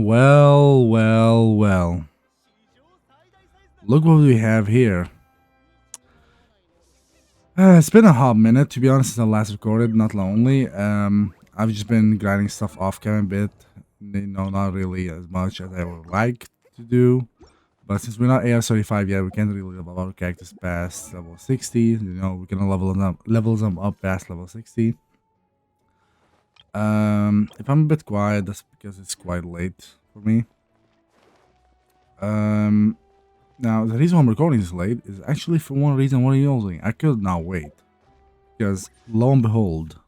Well, well, well. Look what we have here. It's been a hot minute, to be honest, since I last recorded NatlanOnly. I've just been grinding stuff off camera a bit. Not really as much as I would like to do. But since we're not AR35 yet, we can't really level our characters past level 60. We're gonna level them up past level 60. If I'm a bit quiet, that's because it's quite late for me. Now, the reason why I'm recording this late is actually for one reason, what are you doing? I could not wait. Because, lo and behold,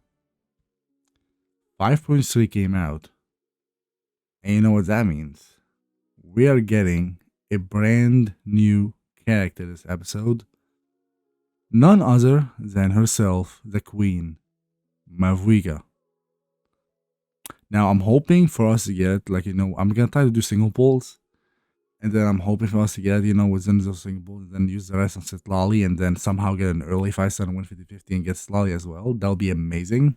5.3 came out. And you know what that means? We are getting a brand new character this episode. None other than herself, the queen, Mavwiga. Now, I'm hoping for us to get, I'm gonna try to do single polls. And then I'm hoping for us to get, within those single polls, and then use the rest on Sitlali, and then somehow get an early 5-star and win 50-50 and get Sitlali as well. That would be amazing.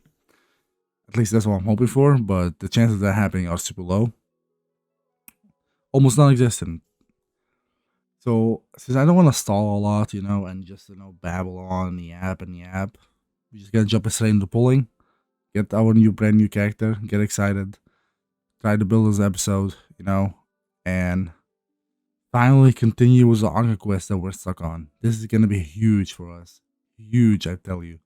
At least that's what I'm hoping for, but the chances of that happening are super low. Almost non-existent. So, since I don't want to stall a lot, and just, babble on the app, we're just gonna jump straight into pulling. Get our brand new character, get excited, try to build this episode, and finally continue with the Anka quest that we're stuck on. This is gonna be huge for us. Huge, I tell you.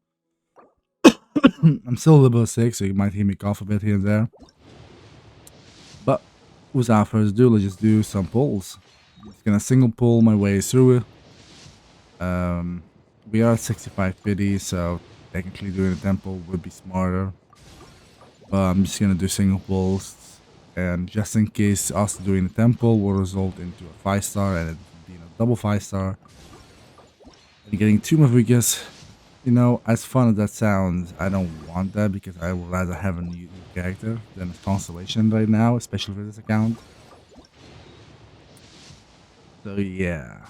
I'm still level 6, so you might hear me cough a bit here and there. But without further ado, let's just do some pulls. I'm just gonna single pull my way through it. We are at 65 pity, so technically doing a temple would be smarter. But I'm just gonna do single pulls. And just in case us doing the temple will result into a 5-star and it being a double 5-star. And getting 2 Mavwigas, as fun as that sounds, I don't want that because I would rather have a new character than a constellation right now, especially for this account. So yeah.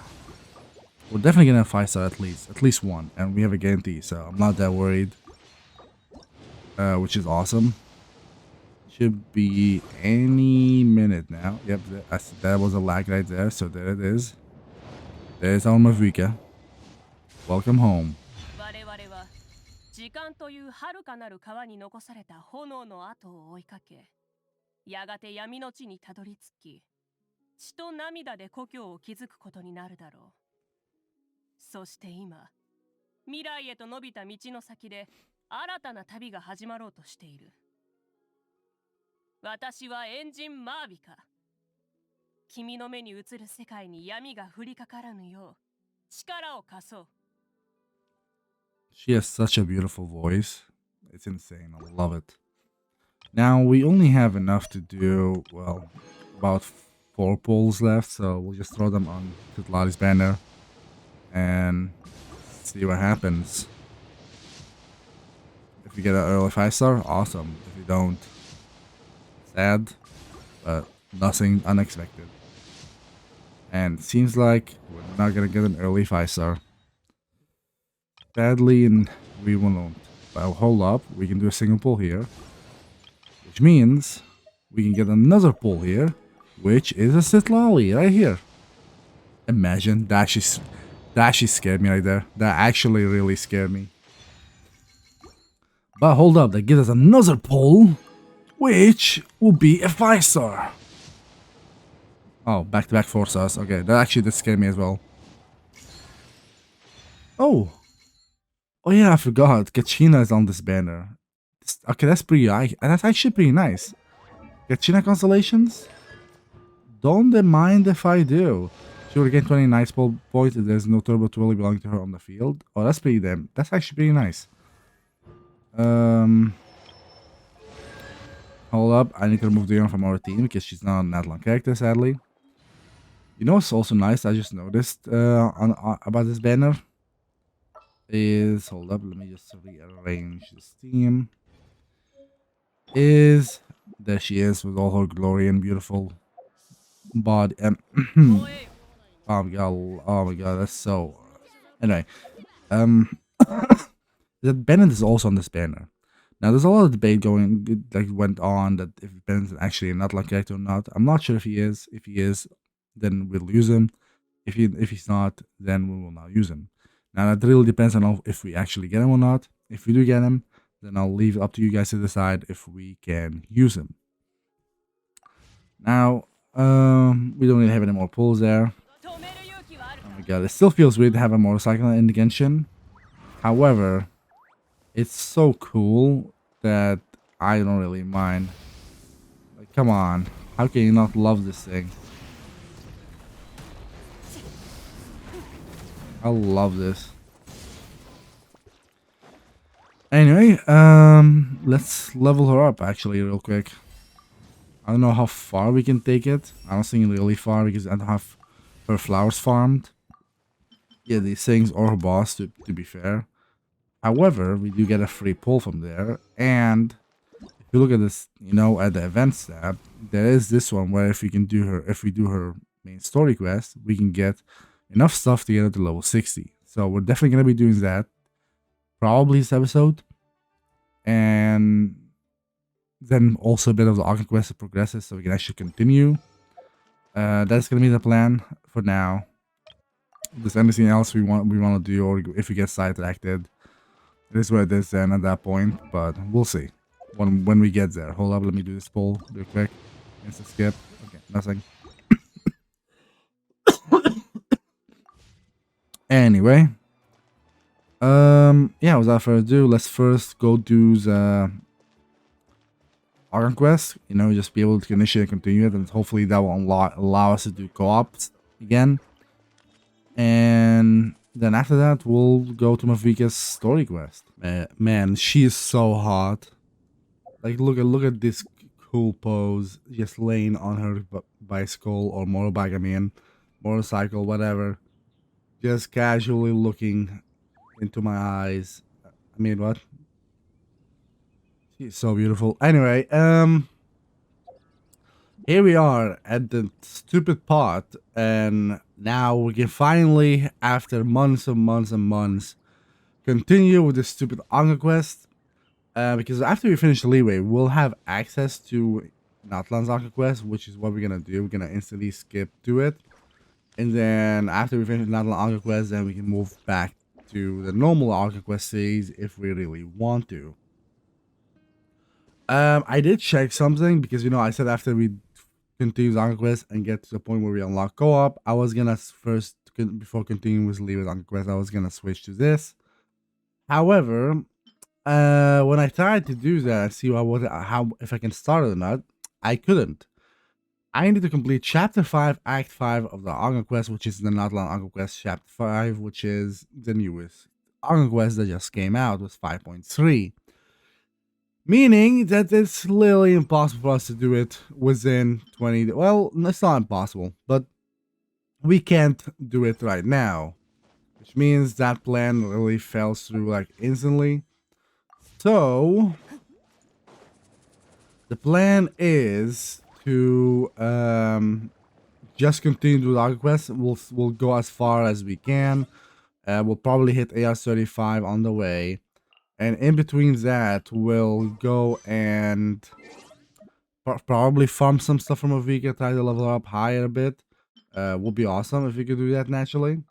We're definitely gonna have 5-star at least one, and we have a guarantee, so I'm not that worried. Which is awesome. Should be any minute now. Yep, that was a lag right there, so there it is. There's our Mavwiga. Welcome home. 時間という遥かなる川に残された炎の跡を追いかけ、やがて闇の地にたどり着き、血と涙で故郷を築くことになるだろう。そして今、未来へと伸びた道の先で新たな旅が始まろうとしている。私はエンジンマービカ。君の目に映る世界に闇が降りかからぬよう、力を貸そう。She has such a beautiful voice. It's insane. I love it. Now, we only have enough to do, well, about 4 pulls left, so we'll just throw them on Sitlali's banner and see what happens. If you get an early 5-star, awesome. If you don't, sad, but nothing unexpected. And it seems like we're not gonna get an early 5-star. Sadly, and we won't. But hold up, we can do a single pull here, which means we can get another pull here, which is a Sitlali right here. Imagine that she scared me right there. That actually really scared me. But hold up, that gives us another pull, which will be a 5-star. Oh, back-to-back 4-stars. Okay, that actually did scare me as well. Oh yeah, I forgot. Kachina is on this banner. Okay, that's actually pretty nice. Kachina constellations? Don't mind if I do. She will gain 20 nice points if there's no turbo twirly belonging to her on the field. Oh, that's that's actually pretty nice. Hold up, I need to remove Dion from our team because she's not a Natlan character, sadly. You know what's also nice, I just noticed about this banner? Is, hold up, let me just rearrange this team. There she is with all her glory and beautiful body. Oh my god, that's so. Anyway, the Bennett is also on this banner. Now, there's a lot of debate going that went on that if Ben's actually a Natlan character or not. I'm not sure if he is. If he is, then we'll use him. If he's not, then we will not use him. Now, that really depends on if we actually get him or not. If we do get him, then I'll leave it up to you guys to decide if we can use him. Now, we don't really have any more pulls there. Oh my god, it still feels weird to have a motorcycle in the Genshin. However, it's so cool that I don't really mind. Like, come on. How can you not love this thing? I love this. Anyway, let's level her up actually real quick. I don't know how far we can take it. I don't think really far because I don't have her flowers farmed. Yeah, these things or her boss to be fair. However, we do get a free pull from there, and if you look at this, you know, at the events tab, there is this one where if we do her main story quest, we can get enough stuff to get her to level 60. So we're definitely gonna be doing that, probably this episode, and then also a bit of the Arc quest progresses, so we can actually continue. That's gonna be the plan for now. If there's anything else we want to do, or if we get sidetracked, it is what it is then at that point, but we'll see when we get there. Hold up, let me do this poll real quick. Instant skip. Okay, nothing. Anyway, yeah, without further ado, let's first go do the Arc quest. You know, just be able to initiate and continue it, and hopefully that will allow us to do co-ops again. And then after that, we'll go to Mavika's story quest. Man, she is so hot. Like, look at this cool pose, just laying on her bicycle or motorbike. I mean, motorcycle, whatever. Just casually looking into my eyes. I mean, what? She's so beautiful. Anyway, here we are at the stupid pot, and now we can finally, after months and months and months, continue with this stupid Anga quest. Because after we finish the Liyue, we'll have access to Natlan's Anga quest, which is what we're gonna do. We're gonna instantly skip to it, and then after we finish Natlan Anga quest, then we can move back to the normal Anga quest series if we really want to. I did check something because, you know, I said after we continue Anga quest and get to the point where we unlock co-op, I was gonna first, before continuing with Liyue Anga quest, I was gonna switch to this. However, when I tried to do that and see how if I can start it or not, I couldn't. I need to complete Chapter 5, Act 5 of the Anga quest, which is the Natlan Anga quest Chapter 5, which is the newest Anga quest that just came out with 5.3. Meaning that it's literally impossible for us to do it within 20... Well, it's not impossible, but we can't do it right now. Which means that plan really fell through, like, instantly. So, the plan is to just continue to do the Arc quest. We'll go as far as we can. We'll probably hit AR35 on the way. And in between that, we'll go and probably farm some stuff from Avika, try to level her up higher a bit. Would be awesome if we could do that naturally.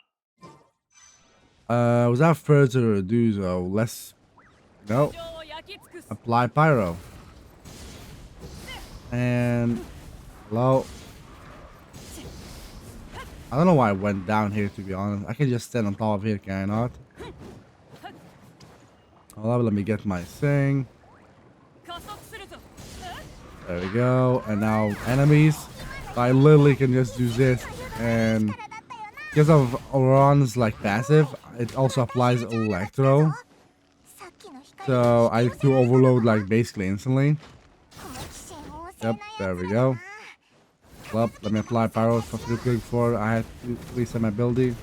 Without further ado, though, let's apply pyro. And hello. I don't know why I went down here, to be honest. I can just stand on top of here, can I not? Hold up, let me get my thing. There we go. And now enemies. I literally can just do this, and because of Auron's like passive, it also applies Electro. So I do overload like basically instantly. Yep, there we go. Well, let me apply pyro real quick before I have to reset my ability.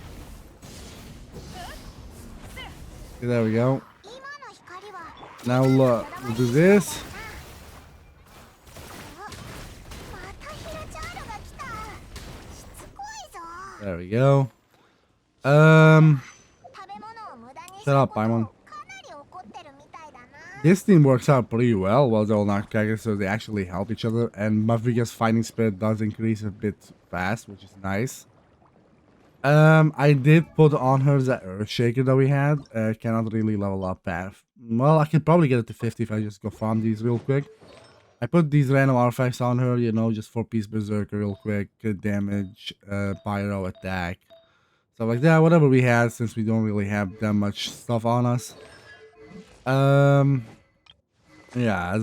Okay, there we go. Now look, we'll do this. There we go. Shut up, Paimon. This team works out pretty well. Well, they're all not characters, so they actually help each other. And Mavriga's fighting spirit does increase a bit fast, which is nice. I did put on her the Earthshaker that we had. Cannot really level up path. Well, I could probably get it to 50 if I just go farm these real quick. I put these random artifacts on her, you know, just for Peace Berserker real quick. Good damage, pyro attack. Stuff like that, whatever we had, since we don't really have that much stuff on us. Yeah,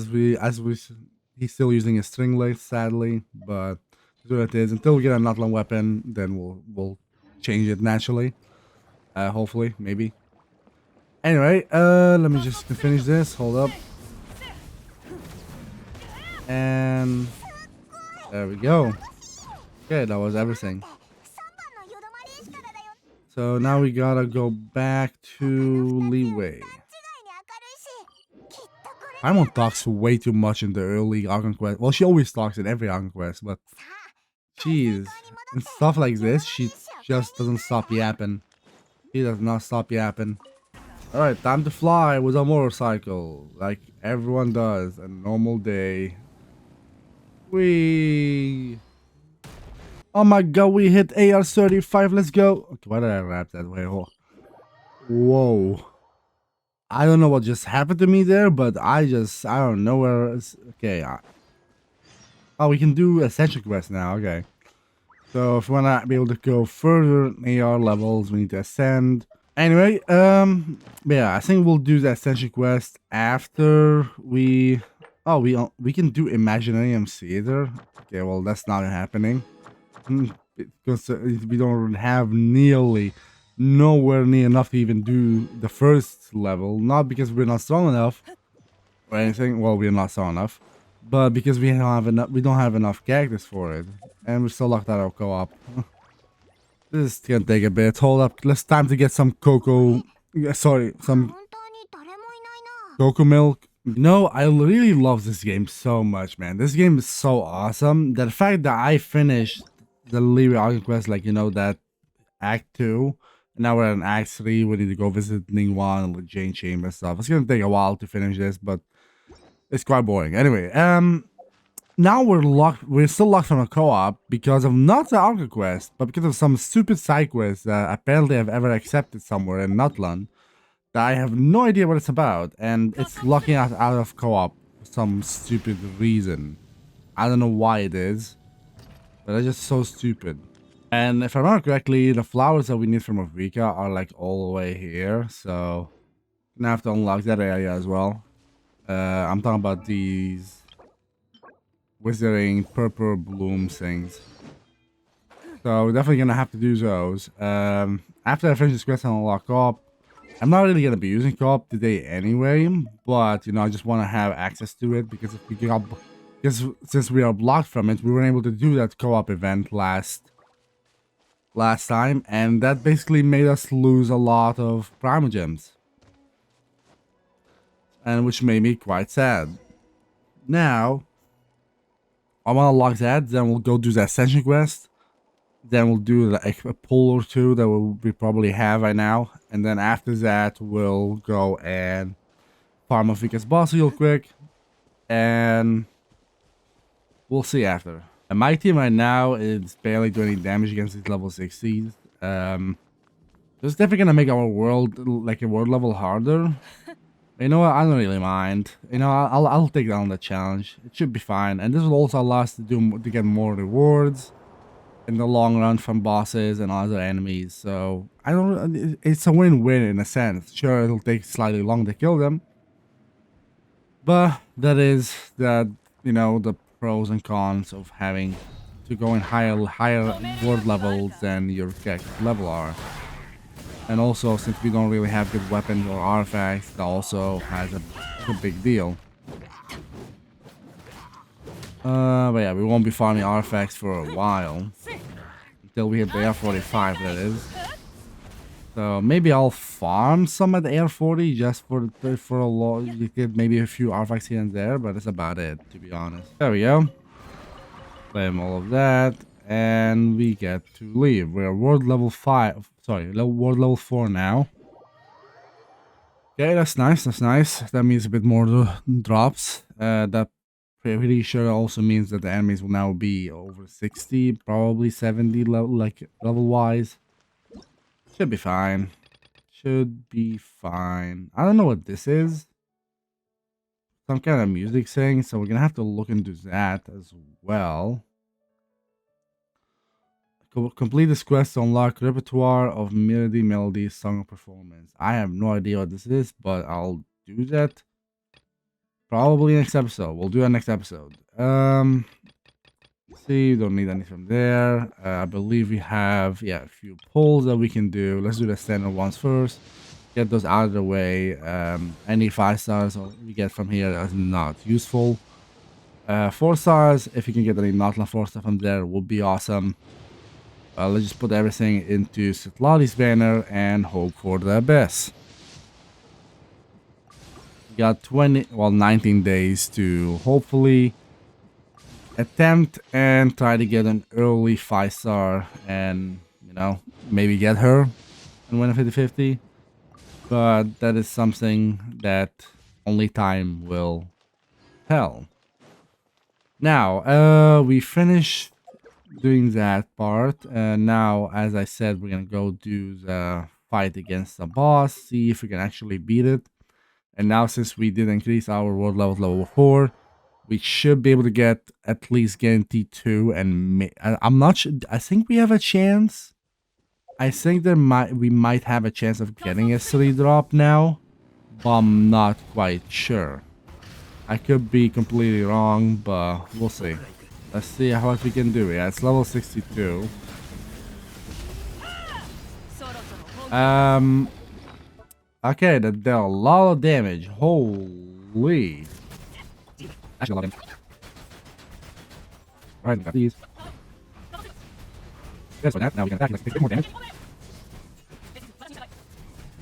he's still using a string leg, sadly, but that's what it is. Until we get a Natlan weapon, then we'll change it naturally. Hopefully, maybe. Anyway, let me just finish this. Hold up. And there we go. Okay, that was everything. So now we gotta go back to Liyue. Paimon talks way too much in the early Archon quest. Well, she always talks in every Archon quest, but jeez, and stuff like this, she just doesn't stop yapping. She does not stop yapping. Alright, time to fly with a motorcycle, like everyone does, a normal day. Whee! Oh my god, we hit AR-35, let's go! Okay, why did I rap that way? Whoa. I don't know what just happened to me there, but I don't know where it's... Okay, oh, we can do Ascension quest now, okay. So if we wanna be able to go further in AR levels, we need to ascend. Anyway, yeah, I think we'll do the Ascension quest after we... Oh, we can do Imaginarium Theater. Okay, well, that's not happening. Because we don't have nowhere near enough to even do the first level. Not because we're not strong enough or anything. Well, we're not strong enough, but because we don't have enough characters for it, and we're still locked out of co-op. This is gonna take a bit. Hold up, let's time to get some cocoa. Sorry, some cocoa milk. No, I really love this game so much, man. This game is so awesome. The fact that I finished the Liyue Archon quest, like, you know, that Act 2, and now we're in Act 3, we need to go visit Ningguang and the Jane Chamber stuff. It's gonna take a while to finish this, but it's quite boring. Anyway, now we're still locked from a co-op because of not the Archon quest, but because of some stupid side quest that apparently I've ever accepted somewhere in Natlan. I have no idea what it's about, and it's locking us out of co-op for some stupid reason. I don't know why it is, but it's just so stupid. And if I remember correctly, the flowers that we need from Afrika are like all the way here, so I'm gonna have to unlock that area as well. I'm talking about these withering purple bloom things. So we're definitely gonna have to do those. After I finish this quest and unlock co-op, I'm not really gonna be using co-op today anyway, but you know, I just want to have access to it because if we got, since we are blocked from it, we weren't able to do that co-op event last time, and that basically made us lose a lot of primogems, and which made me quite sad. Now, I want to log that, then we'll go do the Ascension quest. Then we'll do like a pull or two that we probably have right now. And then after that, we'll go and farm Afrika's boss real quick. And we'll see after. And my team right now is barely doing any damage against these level 60s. It's definitely going to make our world, like a world level harder. You know what? I don't really mind. You know, I'll take down the challenge. It should be fine. And this will also allow us to get more rewards in the long run from bosses and other enemies. So I don't, it's a win-win in a sense. Sure, it'll take slightly longer to kill them, but that is the, you know, the pros and cons of having to go in higher word levels than your character level are. And also, since we don't really have good weapons or artifacts, that also has a big deal. But yeah, we won't be farming artifacts for a while. Until we hit the AR-45, that is. So maybe I'll farm some at the AR-40 just for a lot. You get maybe a few artifacts here and there, but that's about it, to be honest. There we go. Claim all of that, and we get to leave. We're world level 5. Sorry, world level 4 now. Okay, that's nice. That's nice. That means a bit more drops. That pretty sure also means that the enemies will now be over 60, probably 70 level, like level wise. Should be fine. Should be fine. I don't know what this is. Some kind of music thing, so we're gonna have to look into that as well. Complete this quest to unlock repertoire of melody song performance. I have no idea what this is, but I'll do that probably next episode. We'll do it next episode. See, don't need anything from there. I believe we have a few pulls that we can do. Let's do the standard ones first. Get those out of the way. Any 5 stars we get from here is not useful. 4 stars, if you can get any Natlan 4 stuff from there, would be awesome. Let's just put everything into Citlali's banner and hope for the best. We got 19 days to hopefully attempt and try to get an early 5 star and, you know, maybe get her and win a 50-50. But that is something that only time will tell. Now, we finished doing that part. Now, as I said, we're gonna go do the fight against the boss, see if we can actually beat it. And now, since we did increase our world level to level 4, we should be able to get at least guaranteed 2. And I'm not sure. I think we have a chance. I think we might have a chance of getting a 3 drop now, but I'm not quite sure. I could be completely wrong, but we'll see. Let's see how much we can do. Yeah, it's level 62. Okay, that dealt a lot of damage. Holy. Actually, a lot of damage. Alright, got these. Yes, for that. Now we can attack. Let's take a bit more damage.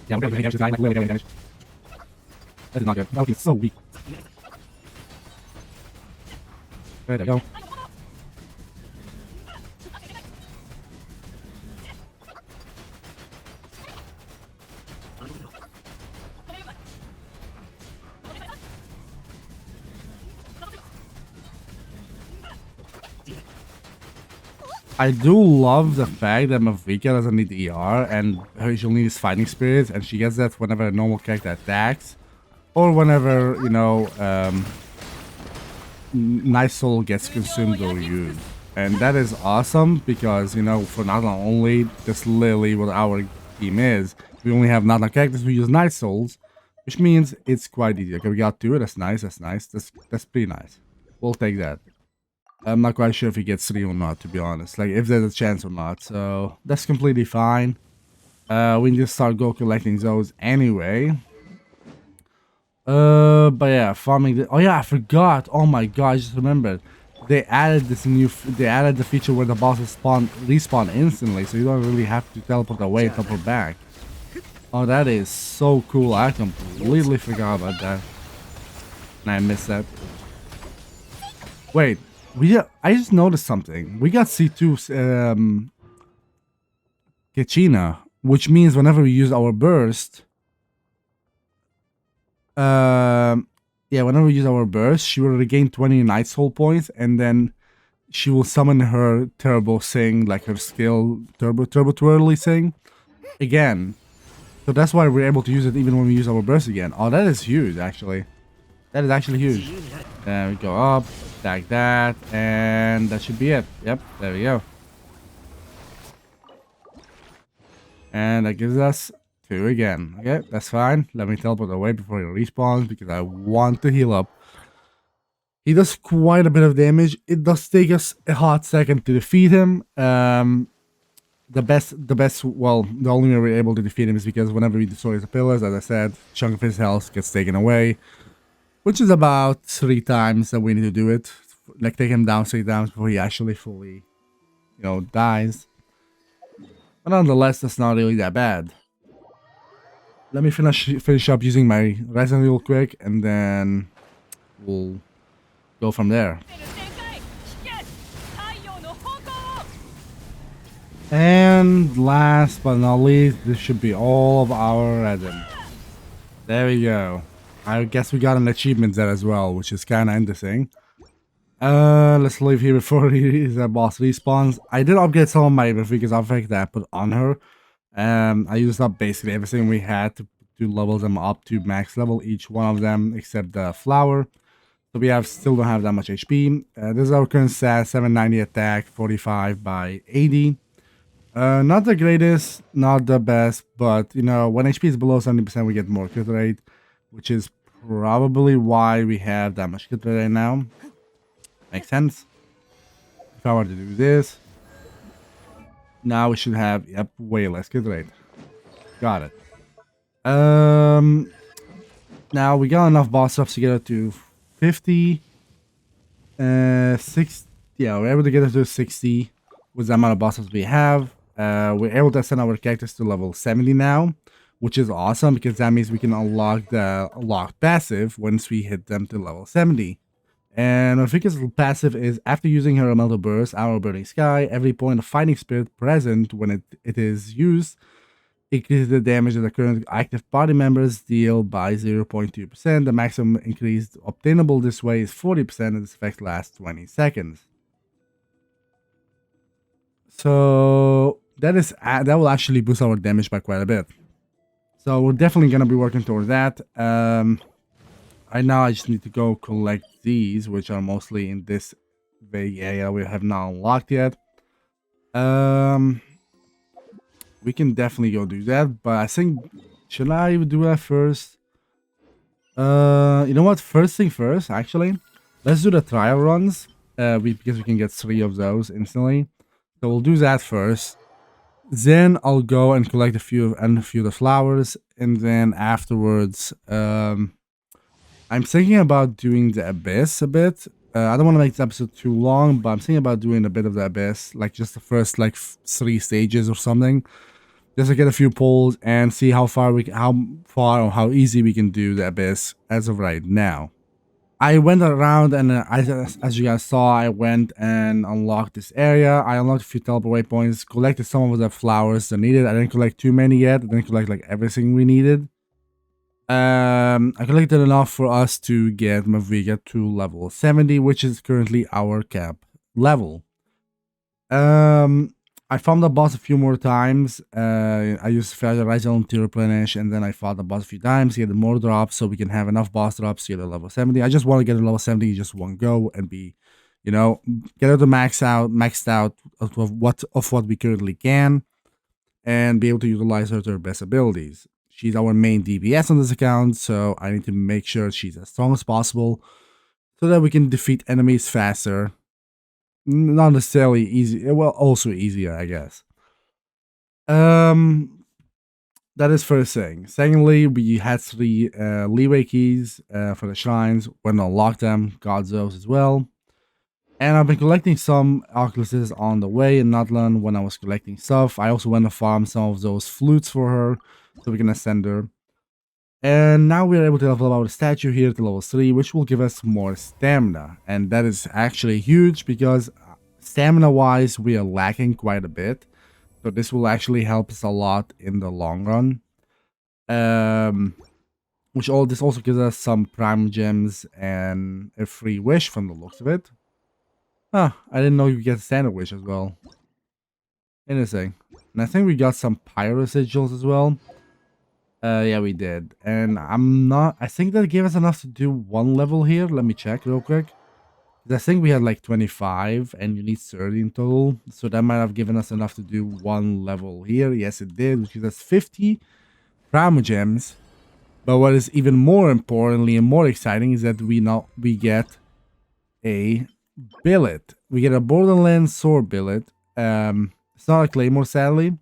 Yeah, we're going to damage this guy. Like, really damage. That is not good. That would be so weak. Okay, there we go. I do love the fact that Mavrika doesn't need ER and she'll need his fighting spirits, and she gets that whenever a normal character attacks or whenever, you know, Night Soul gets consumed or used. And that is awesome because, you know, for NatlanOnly, that's literally what our team is. We only have Natlan characters who use Night Souls, which means it's quite easy. Okay, we got 2. That's nice. That's nice. That's pretty nice. We'll take that. I'm not quite sure if he gets 3 or not, to be honest. Like, if there's a chance or not. So, that's completely fine. We need to start collecting those anyway. But yeah, farming. Oh yeah, I forgot. Oh my god, I just remembered. They added they added the feature where the bosses respawn instantly, so you don't really have to teleport away and teleport back. Oh, that is so cool. I completely forgot about that. And I missed that. Wait. I just noticed something. We got C2 Kachina, which means whenever we use our burst, whenever we use our burst, she will regain 20 Night Soul points, and then she will summon her Turbo Sing, like her skill Turbo Twirly Sing, again. So that's why we're able to use it even when we use our burst again. Oh, that is huge, actually. That is actually huge. Then we go up, attack that, and that should be it. Yep, there we go. And that gives us 2 again. Okay, that's fine. Let me teleport away before he respawns because I want to heal up. He does quite a bit of damage. It does take us a hot second to defeat him. The only way we're able to defeat him is because whenever we destroy the pillars, as I said, chunk of his health gets taken away. Which is about 3 times that we need to do it. Like, take him down 3 times before he actually fully, you know, dies. But nonetheless, that's not really that bad. Let me finish up using my resin real quick, and then we'll go from there. And last but not least, this should be all of our resin. There we go. I guess we got an achievement there as well, which is kind of interesting. Let's leave here before the boss respawns. I did upgrade some of my Rafika's artifact that I put on her. I used up basically everything we had to level them up to max level, each one of them, except the flower. So we still don't have that much HP. This is our current stat, 790 attack, 45 by 80. Not the greatest, not the best, but you know, when HP is below 70%, we get more crit rate, which is probably why we have that much crit rate right now. Makes sense. If I were to do this, now we should have, yep, way less crit rate. Got it. Now we got enough boss ups to get it to 50. 6, yeah, we're able to get it to 60 with the amount of boss ups we have. We're able to send our characters to level 70 now, which is awesome because that means we can unlock the locked passive once we hit them to level 70. And Rafika's passive is, after using her elemental burst, our burning sky, every point of fighting spirit present when it is used increases the damage that the current active party members deal by 0.2%. The maximum increase obtainable this way is 40%, and this effect lasts 20 seconds. So that will actually boost our damage by quite a bit. So we're definitely gonna be working towards that. Right now I just need to go collect these, which are mostly in this vague area we have not unlocked yet. We can definitely go do that, but I think, should I do that first? You know what? First thing first, actually, let's do the trial runs. Because we can get 3 of those instantly. So we'll do that first. Then I'll go and collect a few of the flowers, and then afterwards, I'm thinking about doing the abyss a bit. I don't want to make this episode too long, but I'm thinking about doing a bit of the abyss, like just the first like 3 stages or something, just to get a few pulls and see how far or how easy we can do the abyss as of right now. I went around and as you guys saw, I went and unlocked this area. I unlocked a few teleport waypoints, collected some of the flowers that needed. I didn't collect too many yet. I didn't collect like everything we needed. I collected enough for us to get Mavrika to level 70, which is currently our cap level. I found the boss a few more times. I used Fragile to replenish, and then I fought the boss a few times, get more drops, so we can have enough boss drops to get a level 70. I just want to get a level 70 just one go and be, you know, get it to maxed out of what we currently can, and be able to utilize her to her best abilities. She's our main DPS on this account, so I need to make sure she's as strong as possible so that we can defeat enemies faster. Not necessarily easy, well, also easier, I guess. That is first thing. Secondly, we had 3 Liyue keys for the shrines. When I unlocked them, got those as well. And I've been collecting some Oculuses on the way in Natlan when I was collecting stuff. I also went to farm some of those flutes for her, so we can ascend her. And now we're able to level up our statue here to level 3, which will give us more stamina. And that is actually huge because stamina-wise, we are lacking quite a bit. So this will actually help us a lot in the long run. This also gives us some prime gems and a free wish from the looks of it. Huh, I didn't know you get standard wish as well. Interesting. And I think we got some pyro sigils as well. Yeah, we did. And I think that gave us enough to do 1 level here. Let me check real quick. I think we had like 25 and you need 30 in total. So that might have given us enough to do 1 level here. Yes, it did, which gives us 50 prime gems. But what is even more importantly and more exciting is that we get a billet. We get a Borderlands sword billet. It's not a claymore, sadly,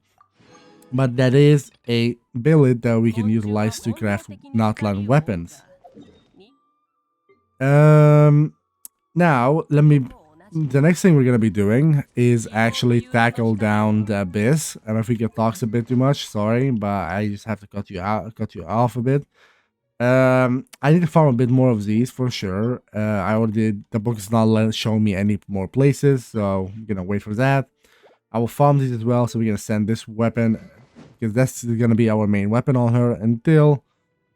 but that is a billet that we can utilize to craft Natlan weapons. Now the next thing we're gonna be doing is actually tackle down the abyss. And if we get talks a bit too much, sorry, but I just have to cut you off a bit. I need to farm a bit more of these for sure. I already did. The book is not showing me any more places, so I'm gonna wait for that. I will farm these as well, so we're gonna send this weapon because that's gonna be our main weapon on her until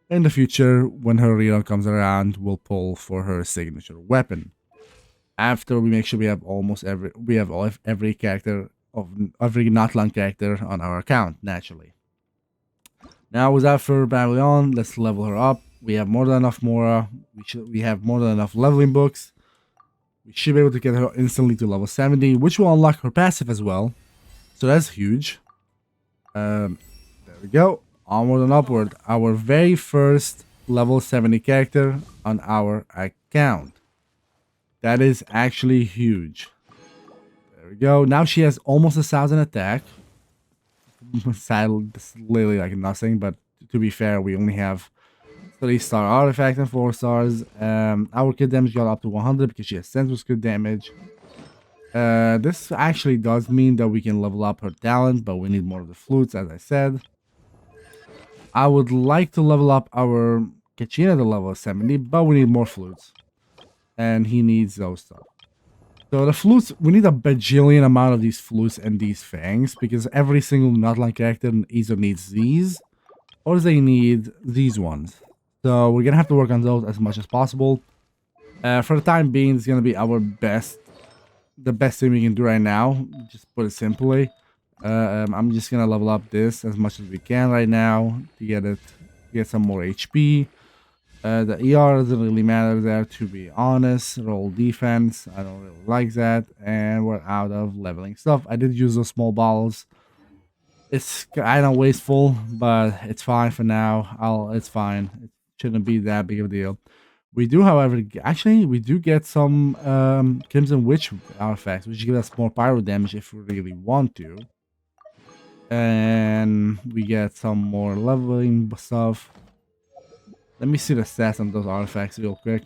In the future, when her rerun comes around, we'll pull for her signature weapon. After we make sure we have every character of every Natlan character on our account, naturally. Now, without further babbling on, let's level her up. We have more than enough Mora. We have more than enough leveling books. We should be able to get her instantly to level 70, which will unlock her passive as well. So that's huge. There we go. Onward and upward. Our very first level 70 character on our account. That is actually huge. There we go. Now she has almost 1,000 attack. Sadly, this is literally like nothing, but to be fair, we only have 3-star artifact and 4 stars. Our crit damage got up to 100 because she has senseless crit damage. This actually does mean that we can level up her talent, but we need more of the flutes, as I said. I would like to level up our Kachina to level 70, but we need more flutes. And he needs those stuff. So the flutes, we need a bajillion amount of these flutes and these fangs, because every single Natlan character either needs these, or they need these ones. So we're gonna have to work on those as much as possible. For the time being, it's gonna be the best thing we can do right now. Just put it simply. I'm just gonna level up this as much as we can right now to get some more HP. The ER doesn't really matter there, to be honest. Roll defense, I don't really like that. And we're out of leveling stuff. I did use those small balls. It's kind of wasteful, but it's fine for now. It's fine. It shouldn't be that big of a deal. We do, however, we do get some Crimson Witch artifacts, which give us more pyro damage if we really want to. And we get some more leveling stuff. Let me see the stats on those artifacts real quick.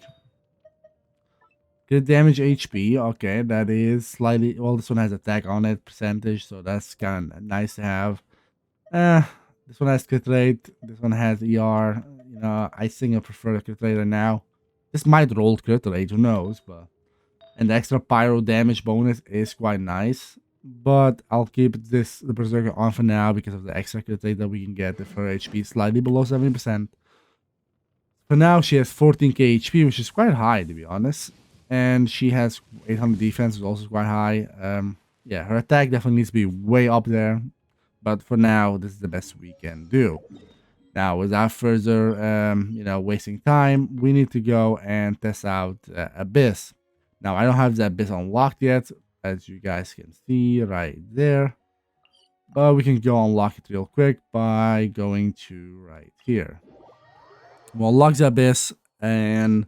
Good damage HP. Okay, that is slightly... Well, this one has attack on it, percentage, so that's kind of nice to have. This one has crit rate. This one has ER. You know, I think I prefer the crit rate right now. This might roll crit rate, who knows, but... And the extra pyro damage bonus is quite nice. But I'll keep the Berserker on for now because of the extra crit rate that we can get if her HP is slightly below 70%. For now, she has 14k HP, which is quite high, to be honest. And she has 800 defense, which is also quite high. Yeah, her attack definitely needs to be way up there. But for now, this is the best we can do. Now, without further, wasting time, we need to go and test out Abyss. Now, I don't have the Abyss unlocked yet, as you guys can see right there. But we can go unlock it real quick by going to right here. We'll unlock the Abyss, and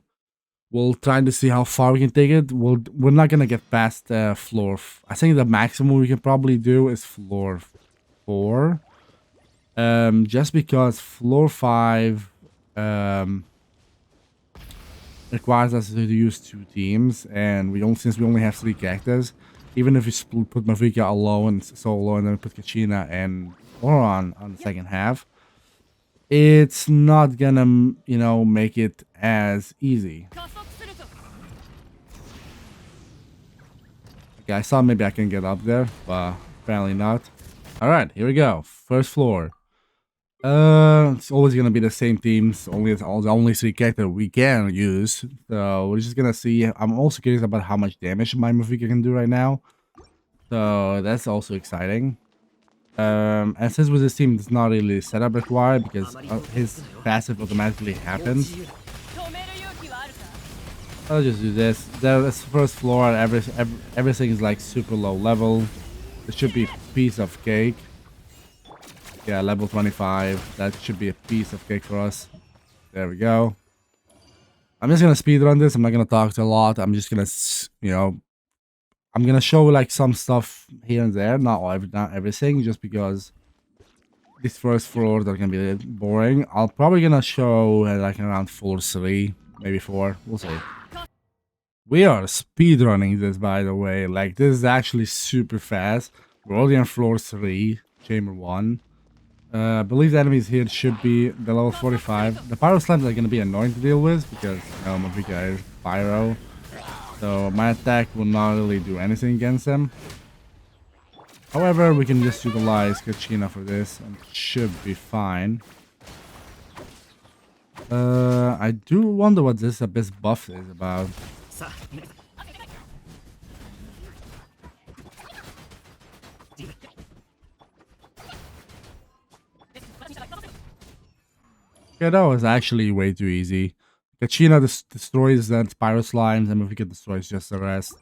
we'll try to see how far we can take it. We're not gonna get past floor. I think the maximum we can probably do is floor 4. Just because floor 5 requires us to use 2 teams, and since we only have 3 characters, even if we put Mavika alone, solo, and then put Kachina and Oran on the second half, it's not gonna, make it as easy. Okay, I thought maybe I can get up there, but apparently not. Alright, here we go. First floor. It's always gonna be the same teams, the only 3 characters we can use. So we're just gonna see. I'm also curious about how much damage my Mavika can do right now. So that's also exciting. And since with this team, it's not really setup required because his passive automatically happens. I'll just do this. There's first floor. Everything is like super low level. It should be a piece of cake. Yeah, level 25. That should be a piece of cake for us. There we go. I'm just gonna speedrun this. I'm not gonna talk a lot. I'm just gonna, I'm gonna show like some stuff here and there, not everything, just because these first floors are gonna be a bit boring. I'll probably gonna show like around floor 3, maybe 4. We'll see. We are speedrunning this, by the way. Like, this is actually super fast. We're already on floor 3, chamber 1. I believe the enemies here should be the level 45. The pyro slimes are gonna be annoying to deal with because Mavika is pyro. So my attack will not really do anything against them. However, we can just utilize Kachina for this and it should be fine. I do wonder what this abyss buff is about. Yeah, that was actually way too easy. Kachina destroys that pyro slimes, and Mufika destroys just the rest.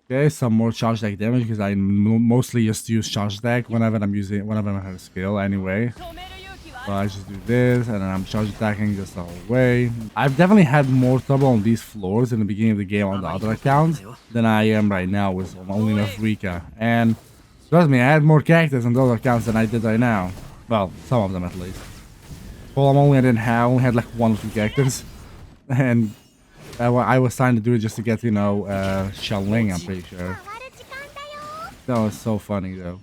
Okay, some more charge deck damage because I mostly just use charge deck whenever I have a skill anyway. So I just do this, and then I'm charge attacking just the whole way. I've definitely had more trouble on these floors in the beginning of the game on the other accounts than I am right now with only Mufika. And trust me, I had more characters on those accounts than I did right now. Well, some of them at least. Well, I only had like 1 or 2 characters, and I was trying to do it just to get, you know, Ling, I'm pretty sure. That was so funny though.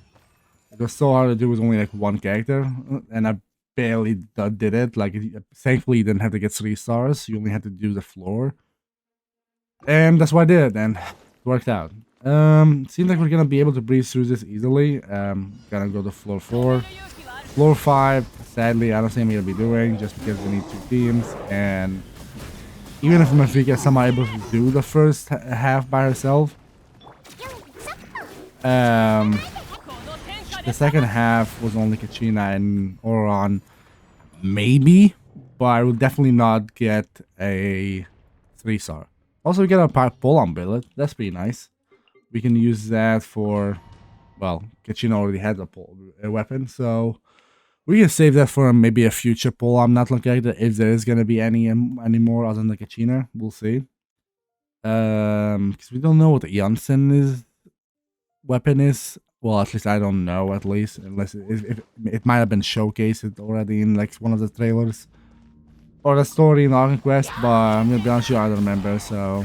It was so hard to do with only like 1 character, and I barely did it. Like, thankfully, you didn't have to get 3 stars. You only had to do the floor, and that's what I did, and it worked out. Seems like we're gonna be able to breeze through this easily. Gonna go to floor 4. Floor 5, sadly, I don't think I'm gonna be doing just because we need 2 teams, and even if Mafika is somehow able to do the first half by herself, the second half was only Kachina and Oron, maybe, but I will definitely not get a 3-star. Also, we get a pull-on billet. That's pretty nice. We can use that for, well, Kachina already had a weapon, so we can save that for maybe a future pull-on Natlan character if there is gonna be any more other than the Kachina. We'll see. Because we don't know what the Janssen weapon is. Well, at least I don't know. At least, unless it might have been showcased already in like one of the trailers or the story in Argon Quest. But I'm gonna be honest, with you, I don't remember. So,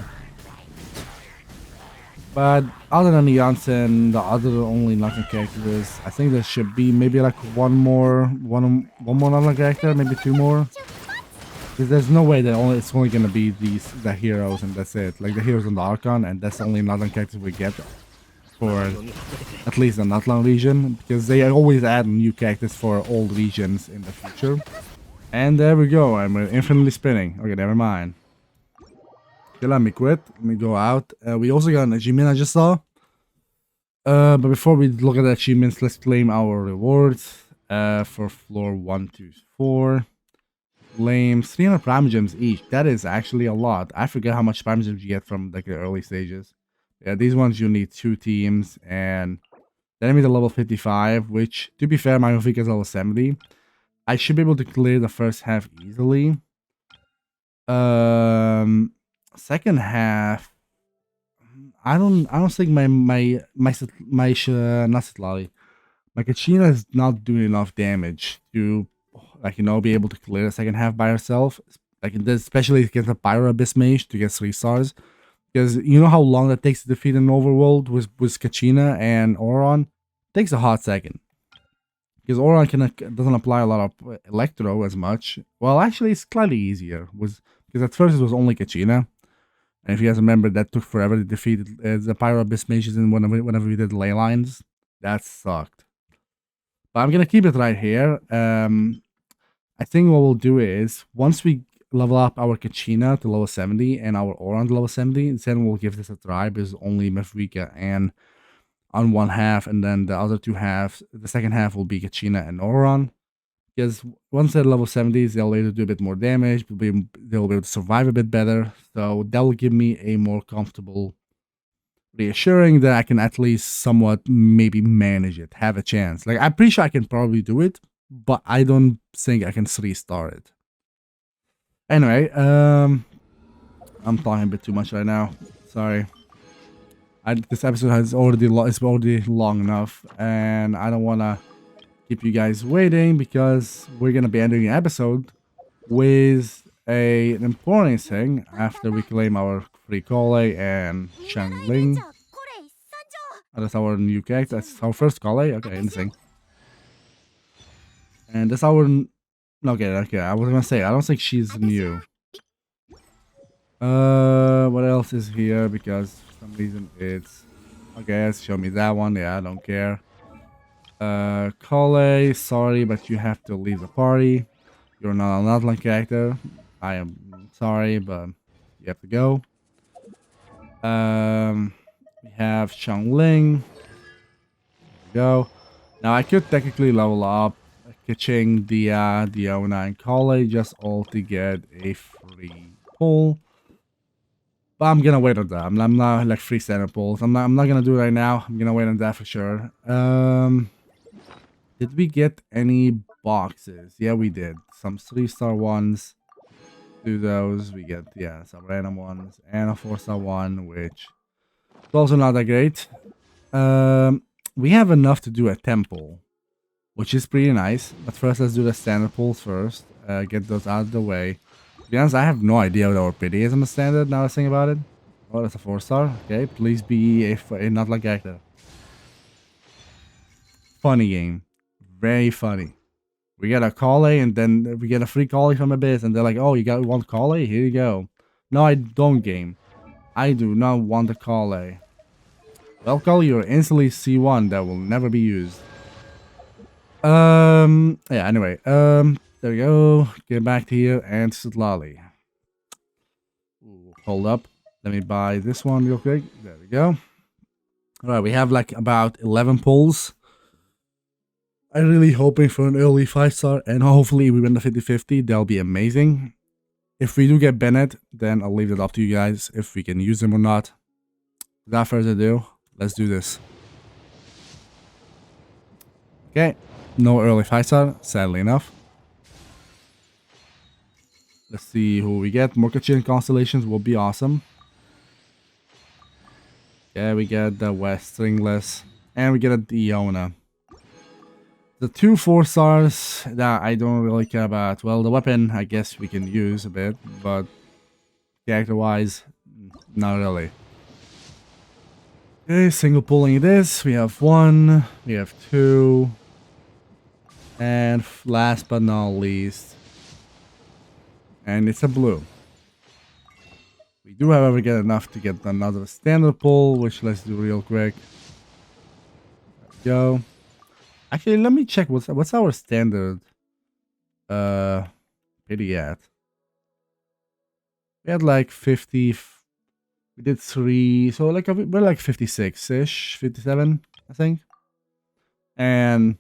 but other than the Janssen, the other only Natlan characters, I think there should be maybe like one more Natlan character, maybe 2 more. Because there's no way that it's only gonna be the heroes and that's it. Like the heroes on the Archon, and that's the only Natlan characters we get for at least the Natlan region, because they always add new characters for old regions in the future. And there we go. I'm infinitely spinning. Okay, never mind. Okay, let me quit. Let me go out. We also got an achievement I just saw. But before we look at the achievements, let's claim our rewards. For floor 1, 2, 4. Claim 300 prime gems each. That is actually a lot. I forget how much prime gems you get from like the early stages. Yeah, these ones you need 2 teams, and the enemy's at level 55, which, to be fair, my Mufika is level 70. I should be able to clear the first half easily. Second half, I don't think my Kachina is not doing enough damage to, like, you know, be able to clear the second half by herself. Like in this, especially against the Pyro Abyss Mage to get 3 stars. Because you know how long it takes to defeat an overworld with Kachina and Oron? It takes a hot second. Because Oron doesn't apply a lot of Electro as much. Well, actually, it's slightly easier. Because at first it was only Kachina. And if you guys remember, that took forever to defeat the Pyro Abyss Mages whenever we did ley lines. That sucked. But I'm going to keep it right here. I think what we'll do is, once we level up our Kachina to level 70 and our Oron to level 70, then we'll give this a try, because only Mefrika and on one half, and then the other 2 halves, the second half will be Kachina and Oron. Because once they're level 70s, they'll be able to do a bit more damage, they'll be able to survive a bit better, so that will give me a more comfortable, reassuring that I can at least somewhat maybe manage it, have a chance. Like, I'm pretty sure I can probably do it, but I don't think I can 3-star it. Anyway, I'm talking a bit too much right now. Sorry. This episode is already long enough, and I don't want to keep you guys waiting, because we're gonna be ending the episode with an important thing after we claim our free Kole and Shangling. Oh, that's our new character. That's our first Kole. Okay, insane. And that's our. Okay. I was gonna say, I don't think she's new. What else is here? Because for some reason it's okay. Show me that one. Yeah, I don't care. Kole, sorry, but you have to leave the party. You're not a Natlan character. I am sorry, but you have to go. We have Xiangling. Go. Now I could technically level up Kitching, Diona, and Kale just all to get a free pull. But I'm gonna wait on that. I'm not like free standard pulls. I'm not gonna do it right now. I'm gonna wait on that for sure. Did we get any boxes? Yeah, we did. Some 3-star ones. Do those. We get some random ones and a 4-star one, which is also not that great. We have enough to do a temple, which is pretty nice. But first, let's do the standard pulls first. Get those out of the way. To be honest, I have no idea what our pity is on the standard. Now I think about it. Oh, that's a 4-star. Okay, please be a not like actor. Funny game, very funny. We get a Kale and then we get a free Kale from Abyss, and they're like, "Oh, you got one Kale? Here you go." No, I don't, game. I do not want a Kale. Well, Kale, you're instantly C1 that will never be used. Yeah, anyway, there we go. Get back to here and Sitlali. Hold up. Let me buy this one real quick. There we go. Alright, we have like about 11 pulls. I'm really hoping for an early 5-star, and hopefully we win the 50-50. That'll be amazing. If we do get Bennett, then I'll leave it up to you guys if we can use him or not. Without further ado, let's do this. Okay, no early 5-star, sadly enough. Let's see who we get. Morkachin Constellations will be awesome. Yeah, we get the West Stringless, and we get a Diona. The 2 4-stars that I don't really care about. Well, the weapon, I guess we can use a bit, but character-wise, not really. Okay, single pulling it is. We have 1, we have 2, and last but not least, and it's a blue. We do, however, get enough to get another standard pull, which let's do real quick. There we go. Actually, let me check what's our standard pity at. We had like 50. We did 3, so like we're like 56-ish, 57, I think. And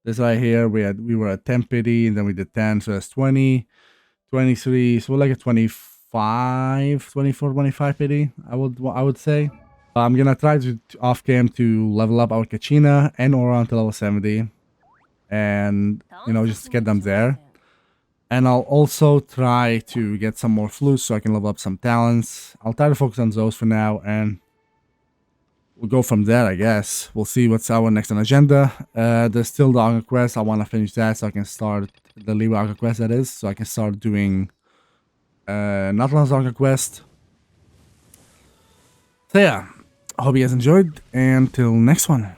this right here, we were at 10 pity, and then we did 10, so that's 20, 23, so we're like a 25, 24, 25 pity, I would say. I'm gonna try to off cam to level up our Kachina and Aura until level 70, and just get them there. And I'll also try to get some more flutes so I can level up some talents. I'll try to focus on those for now, and we'll go from there, I guess. We'll see what's our next on agenda. There's still the Anka quest. I want to finish that so I can start the Liyue Anka quest, that is, so I can start doing Natlan's Anka quest. So yeah, I hope you guys enjoyed, and till next one.